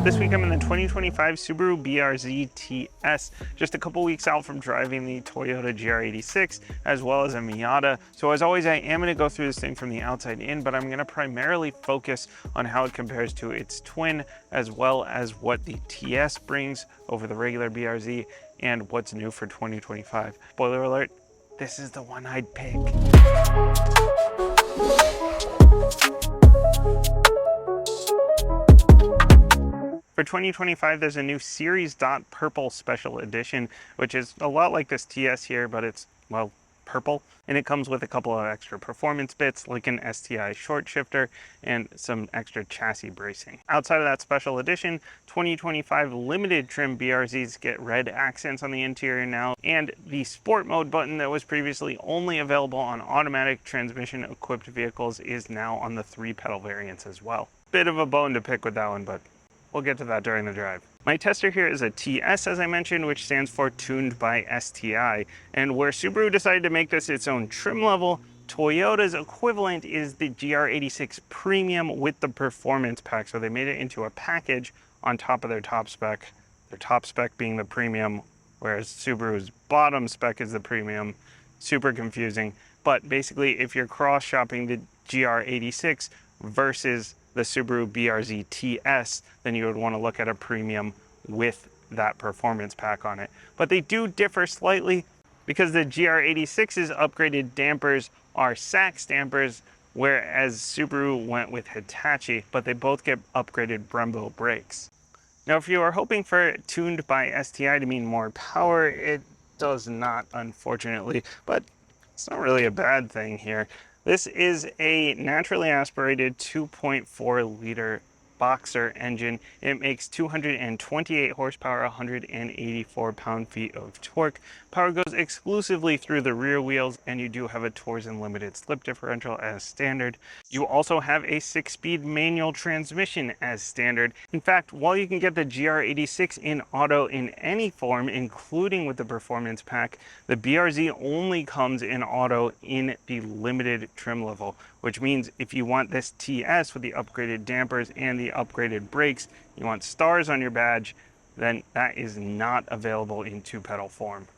This week I'm in the 2025 Subaru BRZ TS, just a couple weeks out from driving the Toyota GR86 as well as a Miata. So as always, I am going to go through this thing from the outside in, but I'm going to primarily focus on how it compares to its twin, as well as what the TS brings over the regular BRZ and what's new for 2025. Spoiler alert, this is the one I'd pick. For 2025, there's a new Series.Purple special edition, which is a lot like this TS here, but it's, well, purple. And it comes with a couple of extra performance bits, like an STI short shifter and some extra chassis bracing. Outside of that special edition, 2025 limited trim BRZs get red accents on the interior now, and the sport mode button that was previously only available on automatic transmission equipped vehicles is now on the 3-pedal variants as well. Bit of a bone to pick with that one, but we'll get to that during the drive. My tester here is a TS, as I mentioned, which stands for Tuned by STI. And where Subaru decided to make this its own trim level, Toyota's equivalent is the GR86 Premium with the Performance Pack. So they made it into a package on top of their top spec being the Premium, whereas Subaru's bottom spec is the Premium. Super confusing. But basically, if you're cross-shopping the GR86 versus the Subaru BRZ TS, then you would want to look at a Premium with that performance pack on it. But they do differ slightly because the GR86's upgraded dampers are SACHS dampers, whereas Subaru went with Hitatchi, but they both get upgraded Brembo brakes. Now, if you are hoping for Tuned by STI to mean more power, it does not, unfortunately, but it's not really a bad thing here. This is a naturally aspirated 2.4 liter boxer engine. It makes 228 horsepower, 184 pound-feet of torque. Power goes exclusively through the rear wheels, and you do have a Torsen limited slip differential as standard. You also have a 6-speed manual transmission as standard. In fact, while you can get the GR86 in auto in any form, including with the performance pack, the BRZ only comes in auto in the limited trim level, which means if you want this TS with the upgraded dampers and the upgraded brakes, you want stars on your badge, then that is not available in 2-pedal form.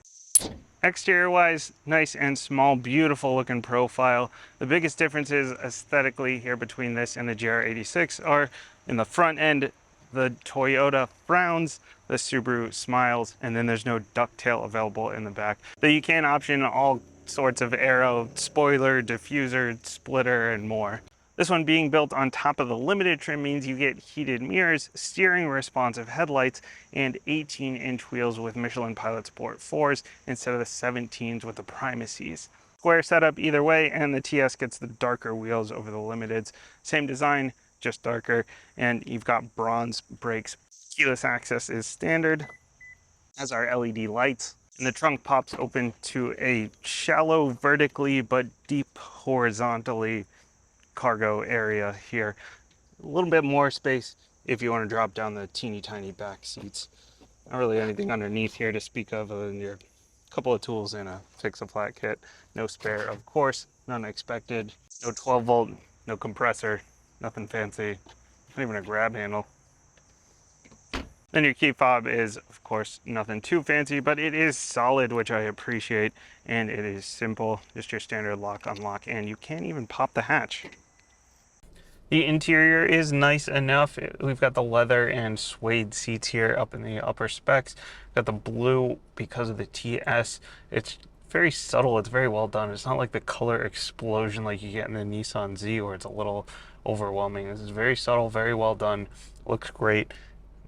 Exterior wise, nice and small, beautiful looking profile. The biggest differences aesthetically here between this and the GR86 are in the front end, the Toyota frowns, the Subaru smiles, and then there's no ducktail available in the back. Though you can option all sorts of aero, spoiler, diffuser, splitter, and more. This one being built on top of the limited trim means you get heated mirrors, steering responsive headlights, and 18-inch wheels with Michelin Pilot Sport 4s instead of the 17s with the Primacies. Square setup either way, and the TS gets the darker wheels over the limiteds. Same design, just darker, and you've got bronze brakes. Keyless access is standard, as are LED lights. And the trunk pops open to a shallow vertically but deep horizontally cargo area here. A little bit more space if you want to drop down the teeny tiny back seats. Not really anything underneath here to speak of other than your couple of tools and a fix-a-flat kit. No spare, of course, none expected. No 12 volt, no compressor, nothing fancy, not even a grab handle. Then your key fob is, of course, nothing too fancy, but it is solid, which I appreciate, and it is simple, just your standard lock, unlock, and you can't even pop the hatch. The interior is nice enough. We've got the leather and suede seats here up in the upper specs. Got the blue because of the TS. It's very subtle, it's very well done. It's not like the color explosion like you get in the Nissan Z where it's a little overwhelming. This is very subtle, very well done, looks great.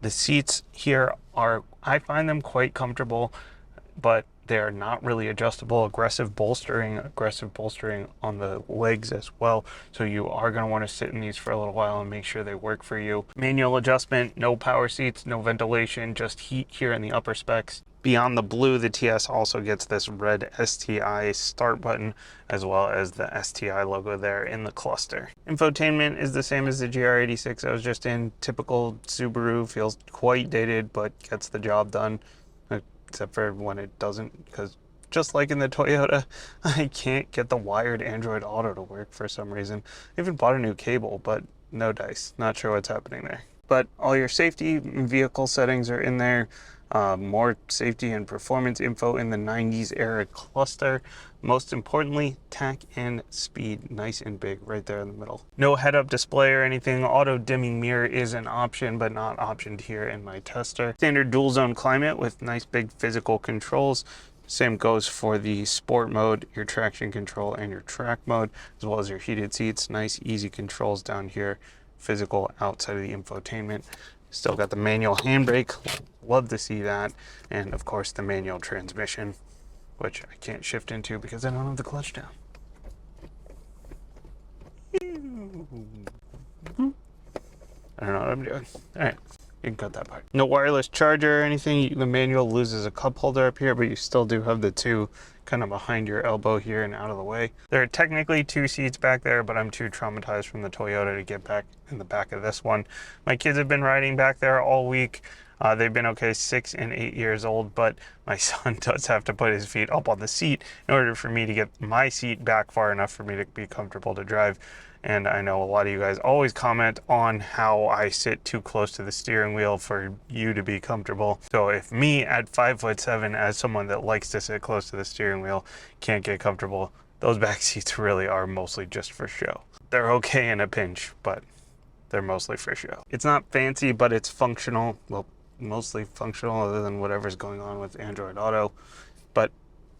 The seats here are, I find them quite comfortable, but they're not really adjustable. Aggressive bolstering on the legs as well. So you are going to want to sit in these for a little while and make sure they work for you. Manual adjustment, no power seats, no ventilation, just heat here in the upper specs. Beyond the blue, the TS also gets this red STI start button, as well as the STI logo there in the cluster. Infotainment is the same as the GR86 I was just in. Typical Subaru, feels quite dated, but gets the job done, except for when it doesn't, because just like in the Toyota, I can't get the wired Android Auto to work for some reason. I even bought a new cable, but no dice. Not sure what's happening there. but all your safety and vehicle settings are in there. More safety and performance info in the 90s era cluster. Most importantly, tack and speed, nice and big right there in the middle. No head-up display or anything. Auto dimming mirror is an option, but not optioned here in my tester. Standard dual zone climate with nice big physical controls. Same goes for the sport mode, your traction control, and your track mode, as well as your heated seats. Nice, easy controls down here. Physical outside of the infotainment. Still got the manual handbrake. Love to see that. And of course the manual transmission, which I can't shift into because I don't have the clutch down. I don't know what I'm doing. All right, you can cut that part. No wireless charger or anything. The manual loses a cup holder up here, but you still do have the two kind of behind your elbow here and out of the way. There are technically 2 seats back there, but I'm too traumatized from the Toyota to get back in the back of this one. My kids have been riding back there all week. They've been okay, 6 and 8 years old, but my son does have to put his feet up on the seat in order for me to get my seat back far enough for me to be comfortable to drive. And I know a lot of you guys always comment on how I sit too close to the steering wheel for you to be comfortable. So if me at 5'7", as someone that likes to sit close to the steering wheel, can't get comfortable, those back seats really are mostly just for show. They're okay in a pinch, but they're mostly for show. It's not fancy, but it's functional. Well, mostly functional other than whatever's going on with Android Auto. But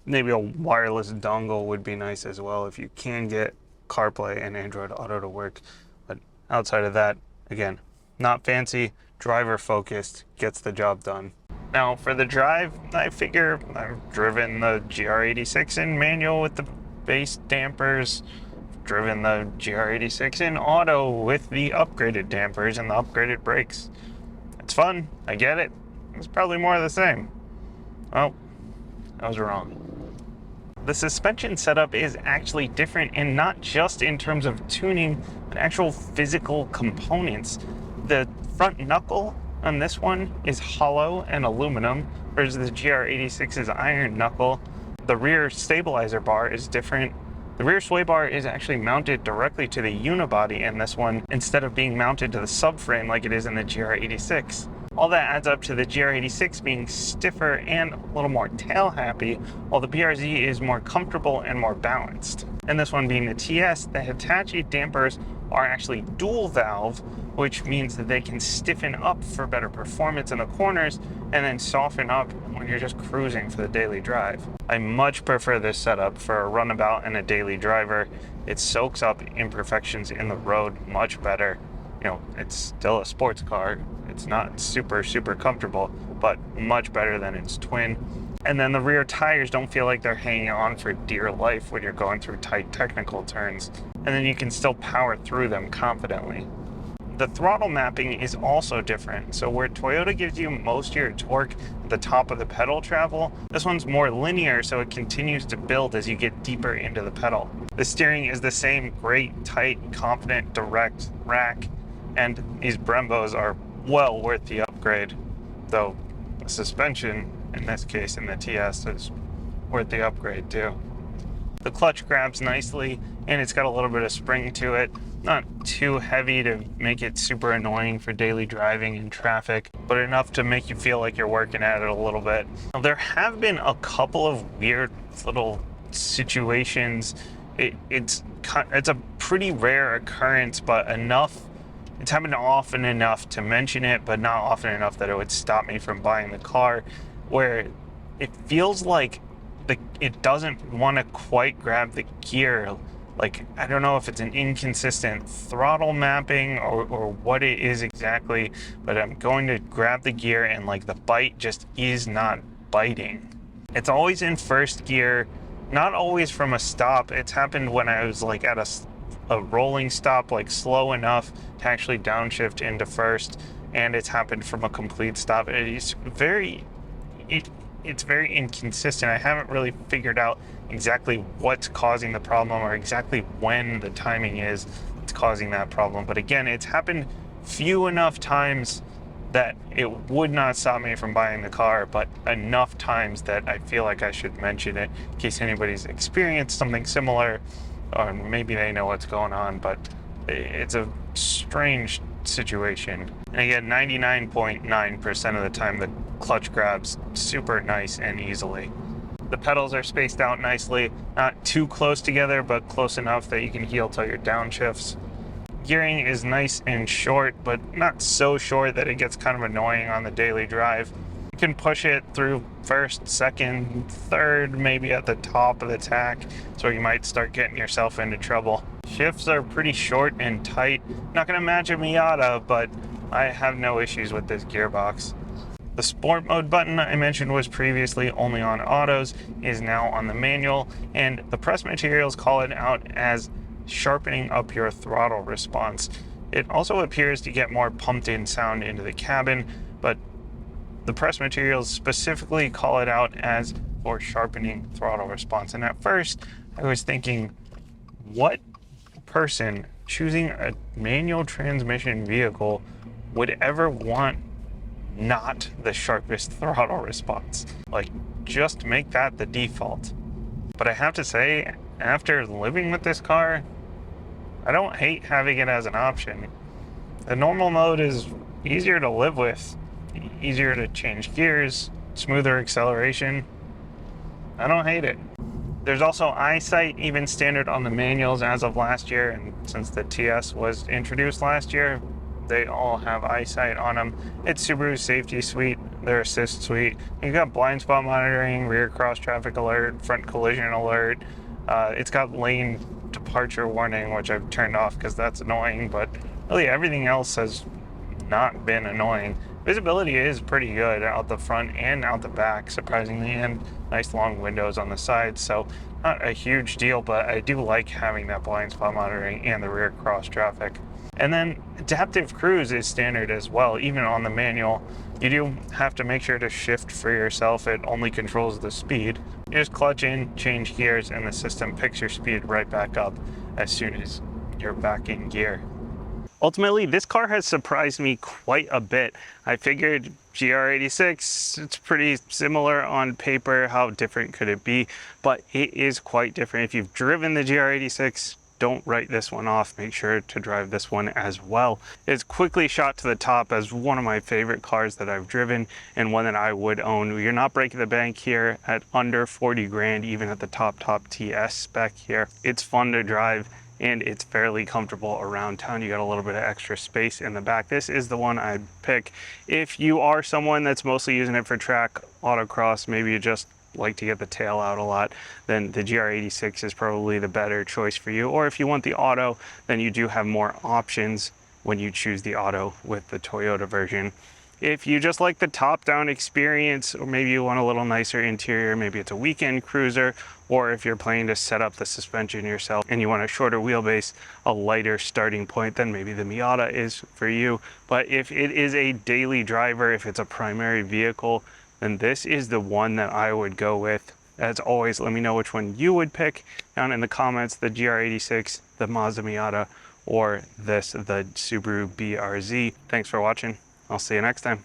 maybe a wireless dongle would be nice as well if you can get CarPlay and Android Auto to work. But outside of that, again, not fancy, driver focused, gets the job done. Now for the drive, I figure I've driven the GR86 in manual with the base dampers, driven the GR86 in auto with the upgraded dampers and the upgraded brakes. It's fun, I get it. It's probably more of the same. Well, I was wrong. The suspension setup is actually different, and not just in terms of tuning, but actual physical components. The front knuckle on this one is hollow and aluminum, whereas the GR86 is iron knuckle. The rear stabilizer bar is different. The rear sway bar is actually mounted directly to the unibody in this one, instead of being mounted to the subframe like it is in the GR86. All that adds up to the GR86 being stiffer and a little more tail happy, while the BRZ is more comfortable and more balanced. And this one being the TS, the Hitatchi dampers are actually dual valve, which means that they can stiffen up for better performance in the corners and then soften up when you're just cruising for the daily drive. I much prefer this setup for a runabout and a daily driver. It soaks up imperfections in the road much better. You know, it's still a sports car. It's not super comfortable, but much better than its twin. And then the rear tires don't feel like they're hanging on for dear life when you're going through tight technical turns. And then you can still power through them confidently. The throttle mapping is also different. So where Toyota gives you most of your torque at the top of the pedal travel, this one's more linear, so it continues to build as you get deeper into the pedal. The steering is the same great, tight, confident, direct rack, and these Brembos are well worth the upgrade, though the suspension, in this case in the TS, is worth the upgrade too. The clutch grabs nicely, and it's got a little bit of spring to it. Not too heavy to make it super annoying for daily driving and traffic, but enough to make you feel like you're working at it a little bit. Now, there have been a couple of weird little situations. It's a pretty rare occurrence, but enough. It's happened often enough to mention it, but not often enough that it would stop me from buying the car, where it feels like it doesn't want to quite grab the gear. Like, I don't know if it's an inconsistent throttle mapping or what it is exactly, but I'm going to grab the gear and like the bite just is not biting. It's always in first gear, not always from a stop. It's happened when I was like at a rolling stop, like slow enough to actually downshift into first, and it's happened from a complete stop. It's very inconsistent. I haven't really figured out exactly what's causing the problem or exactly when the timing is that's causing that problem. But again, it's happened few enough times that it would not stop me from buying the car, but enough times that I feel like I should mention it in case anybody's experienced something similar, or maybe they know what's going on. But it's a strange situation. And again, 99.9% of the time the clutch grabs super nice and easily. The pedals are spaced out nicely, not too close together, but close enough that you can heel till your downshifts. Gearing is nice and short, but not so short that it gets kind of annoying on the daily drive. You can push it through first, second, third, maybe at the top of the tack, so you might start getting yourself into trouble. Shifts are pretty short and tight. Not going to match a Miata, but I have no issues with this gearbox. The sport mode button I mentioned was previously only on autos, is now on the manual, and the press materials call it out as sharpening up your throttle response. It also appears to get more pumped in sound into the cabin, but the press materials specifically call it out as for sharpening throttle response. And at first I was thinking, what person choosing a manual transmission vehicle would ever want not the sharpest throttle response? Like, just make that the default. But I have to say, after living with this car, I don't hate having it as an option. The normal mode is easier to live with, easier to change gears, smoother acceleration. I don't hate it. There's also eyesight, even standard on the manuals as of last year, and since the TS was introduced last year, they all have eyesight on them. It's Subaru's safety suite, their assist suite. You've got blind spot monitoring, rear cross traffic alert, front collision alert. It's got lane departure warning, which I've turned off because that's annoying, but really everything else has not been annoying. Visibility is pretty good out the front and out the back, surprisingly, and nice long windows on the sides, so not a huge deal, but I do like having that blind spot monitoring and the rear cross traffic. And then adaptive cruise is standard as well, even on the manual. You do have to make sure to shift for yourself. It only controls the speed. You just clutch in, change gears, and the system picks your speed right back up as soon as you're back in gear. Ultimately, this car has surprised me quite a bit. I figured GR86, it's pretty similar on paper. How different could it be? But it is quite different. If you've driven the GR86, don't write this one off. Make sure to drive this one as well. It's quickly shot to the top as one of my favorite cars that I've driven and one that I would own. You're not breaking the bank here at under 40 grand, even at the top TS spec here. It's fun to drive and it's fairly comfortable around town. You got a little bit of extra space in the back. This is the one I'd pick. If you are someone that's mostly using it for track, autocross, maybe you just like to get the tail out a lot, then the GR86 is probably the better choice for you. Or if you want the auto, then you do have more options when you choose the auto with the Toyota version. If you just like the top-down experience, or maybe you want a little nicer interior, maybe it's a weekend cruiser, or if you're planning to set up the suspension yourself and you want a shorter wheelbase, a lighter starting point, then maybe the Miata is for you. But if it is a daily driver, if it's a primary vehicle, then this is the one that I would go with. As always, let me know which one you would pick down in the comments, the GR86, the Mazda Miata, or the Subaru BRZ. Thanks for watching. I'll see you next time.